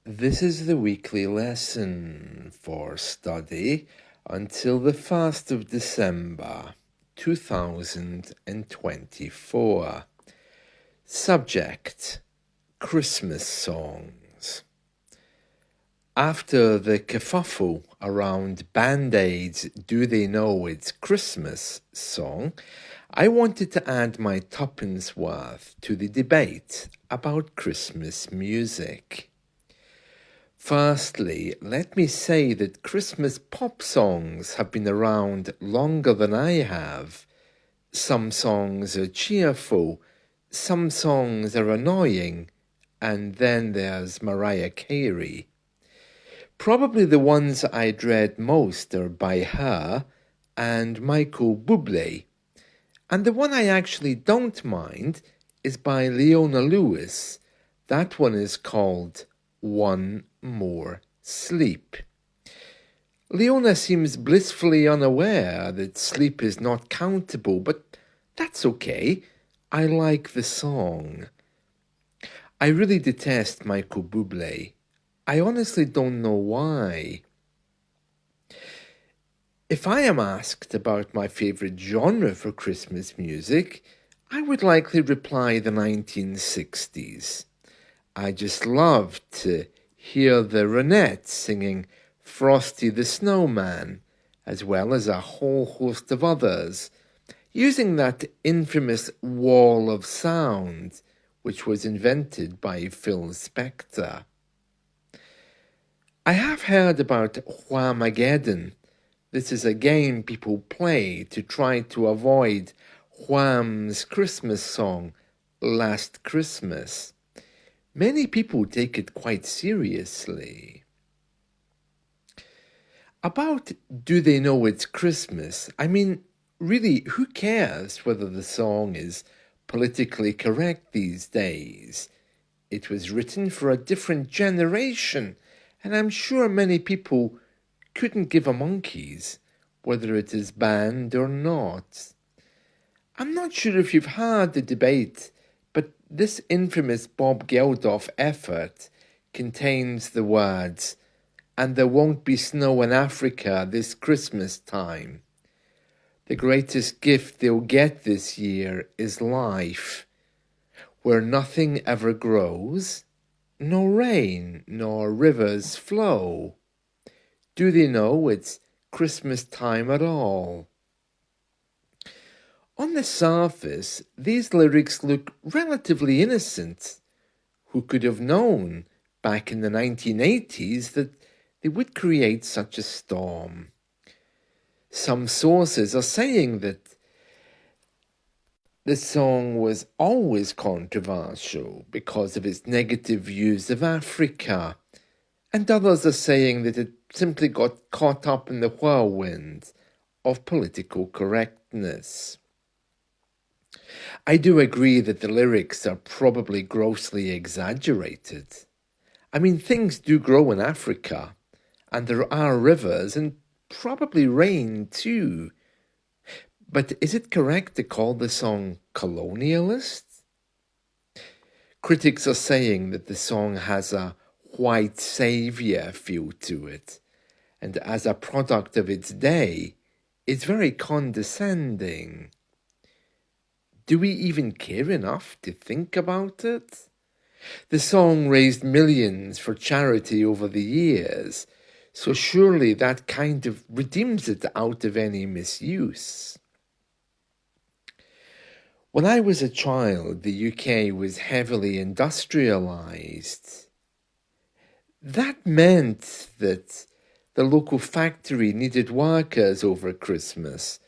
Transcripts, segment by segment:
This is the weekly lesson for study until the 1st of December 2024. Subject: Christmas songs. After the kerfuffle around Band-Aid's Do They Know It's Christmas song, I wanted to add my tuppence worth to the debate about Christmas music. Firstly, let me say that Christmas pop songs have been around longer than I have. Some songs are cheerful, some songs are annoying, and then there's Mariah Carey. Probably the ones I dread most are by her and Michael Bublé. And the one I actually don't mind is by Leona Lewis. That one is called One More Sleep. Leona seems blissfully unaware that sleep is not countable, but that's okay. I like the song. I really detest Michael Bublé. I honestly don't know why. If I am asked about my favourite genre for Christmas music, I would likely reply the 1960s. I just loved to hear the Ronettes singing Frosty the Snowman, as well as a whole host of others, using that infamous wall of sound which was invented by Phil Spector. I have heard about Whamageddon. This is a game people play to try to avoid Wham's Christmas song, Last Christmas. Many people take it quite seriously. About Do They Know It's Christmas? I mean, really, who cares whether the song is politically correct these days? It was written for a different generation, and I'm sure many people couldn't give a monkey's whether it is banned or not. I'm not sure if you've heard the debate, but this infamous Bob Geldof effort contains the words, "And there won't be snow in Africa this Christmas time. The greatest gift they'll get this year is life, where nothing ever grows, nor rain, nor rivers flow. Do they know it's Christmas time at all?" On the surface, these lyrics look relatively innocent. Who could have known back in the 1980s that they would create such a storm? Some sources are saying that the song was always controversial because of its negative views of Africa, and others are saying that it simply got caught up in the whirlwind of political correctness. I do agree that the lyrics are probably grossly exaggerated. I mean, things do grow in Africa, and there are rivers and probably rain too. But is it correct to call the song colonialist? Critics are saying that the song has a white saviour feel to it, and as a product of its day, it's very condescending. Do we even care enough to think about it? The song raised millions for charity over the years, so surely that kind of redeems it out of any misuse. When I was a child, the UK was heavily industrialised. That meant that the local factory needed workers over Christmas,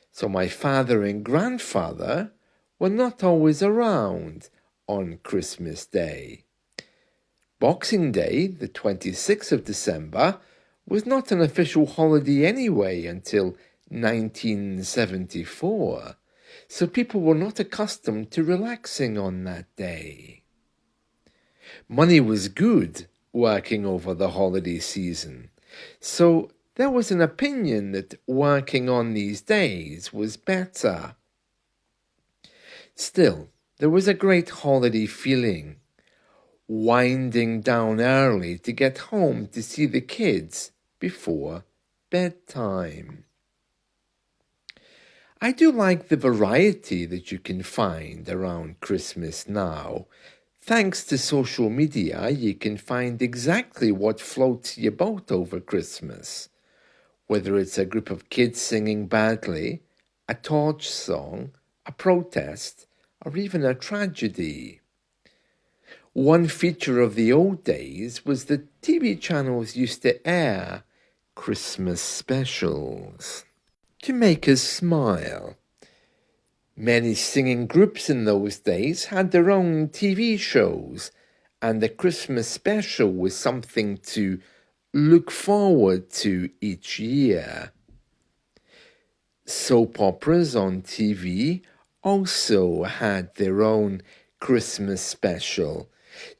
so my father and grandfather were not always around on Christmas Day. Boxing Day, the 26th of December, was not an official holiday anyway until 1974, so people were not accustomed to relaxing on that day. Money was good working over the holiday season, so there was an opinion that working on these days was better. Still, there was a great holiday feeling. winding down early to get home to see the kids before bedtime. I do like the variety that you can find around Christmas now. Thanks to social media, you can find exactly what floats your boat over Christmas. Whether it's a group of kids singing badly, a torch song, a protest, or even a tragedy. One feature of the old days was that TV channels used to air Christmas specials to make us smile. Many singing groups in those days had their own TV shows, and the Christmas special was something to look forward to each year. Soap operas on TV also had their own Christmas special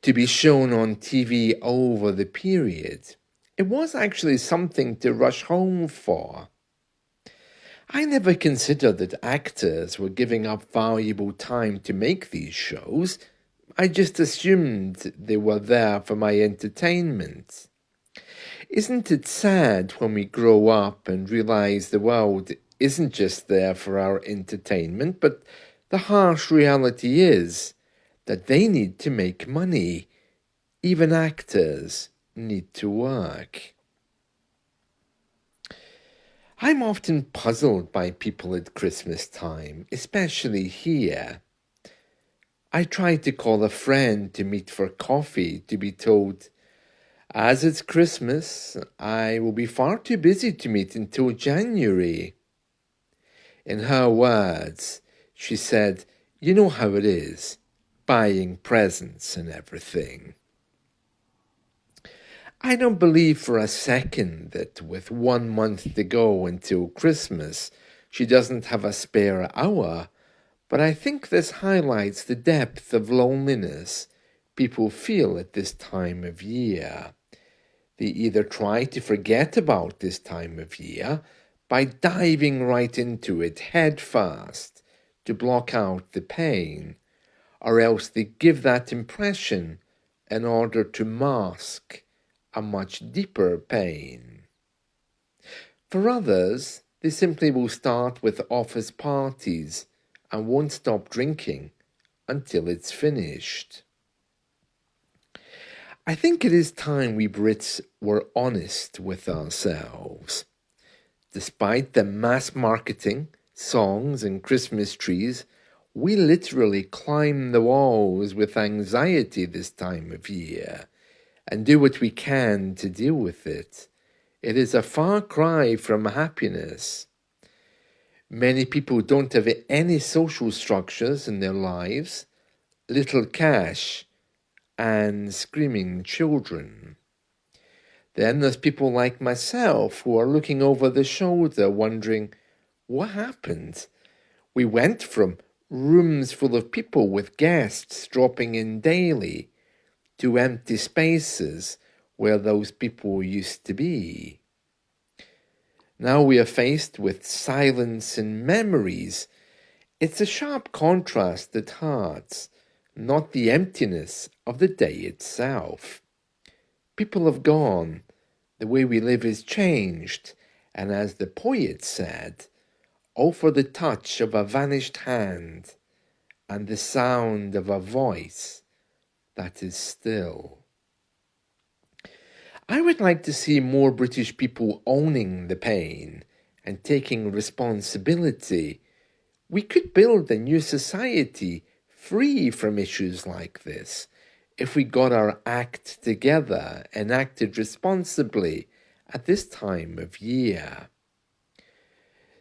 to be shown on TV over the period. It was actually something to rush home for. I never considered that actors were giving up valuable time to make these shows. I just assumed they were there for my entertainment. Isn't it sad when we grow up and realize the world isn't just there for our entertainment, but the harsh reality is that they need to make money. Even actors need to work. I'm often puzzled by people at Christmas time, especially here. I try to call a friend to meet for coffee to be told, as it's Christmas, I will be far too busy to meet until January. In her words, she said, you know how it is, buying presents and everything. I don't believe for a second that with 1 month to go until Christmas, she doesn't have a spare hour, but I think this highlights the depth of loneliness people feel at this time of year. They either try to forget about this time of year by diving right into it head first to block out the pain, or else they give that impression in order to mask a much deeper pain. For others, they simply will start with office parties and won't stop drinking until it's finished. I think it is time we Brits were honest with ourselves. Despite the mass marketing, songs and Christmas trees, we literally climb the walls with anxiety this time of year and do what we can to deal with it. It is a far cry from happiness. Many people don't have any social structures in their lives, little cash, and screaming children. Then there's people like myself who are looking over the shoulder wondering, what happened? We went from rooms full of people with guests dropping in daily to empty spaces where those people used to be. Now we are faced with silence and memories. It's a sharp contrast that hurts, not the emptiness of the day itself. People have gone, the way we live is changed, and as the poet said, all for the touch of a vanished hand and the sound of a voice that is still. I would like to see more British people owning the pain and taking responsibility. We could build a new society free from issues like this if we got our act together and acted responsibly at this time of year.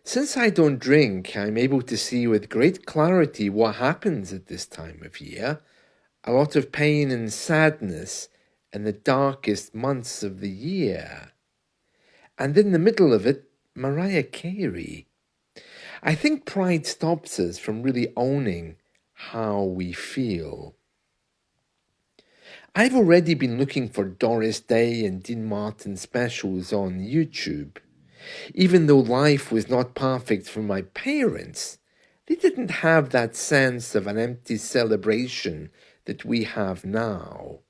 Since I don't drink, I'm able to see with great clarity what happens at this time of year. A lot of pain and sadness in the darkest months of the year. And in the middle of it, Mariah Carey. I think pride stops us from really owning how we feel. I've already been looking for Doris Day and Dean Martin specials on YouTube. Even though life was not perfect for my parents, they didn't have that sense of an empty celebration that we have now.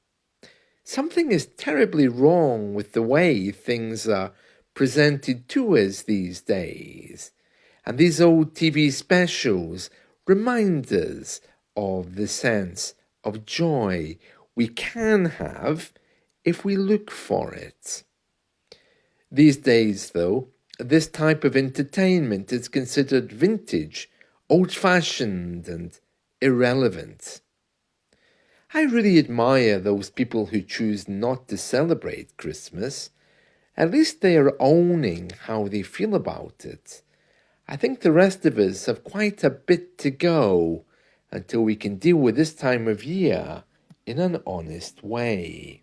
Something is terribly wrong with the way things are presented to us these days. And these old TV specials remind us of the sense of joy we can have if we look for it. These days, though, this type of entertainment is considered vintage, old-fashioned, and irrelevant. I really admire those people who choose not to celebrate Christmas. At least they are owning how they feel about it. I think the rest of us have quite a bit to go until we can deal with this time of year in an honest way.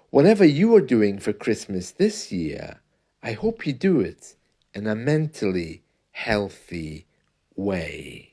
Whatever you are doing for Christmas this year, I hope you do it in a mentally healthy way.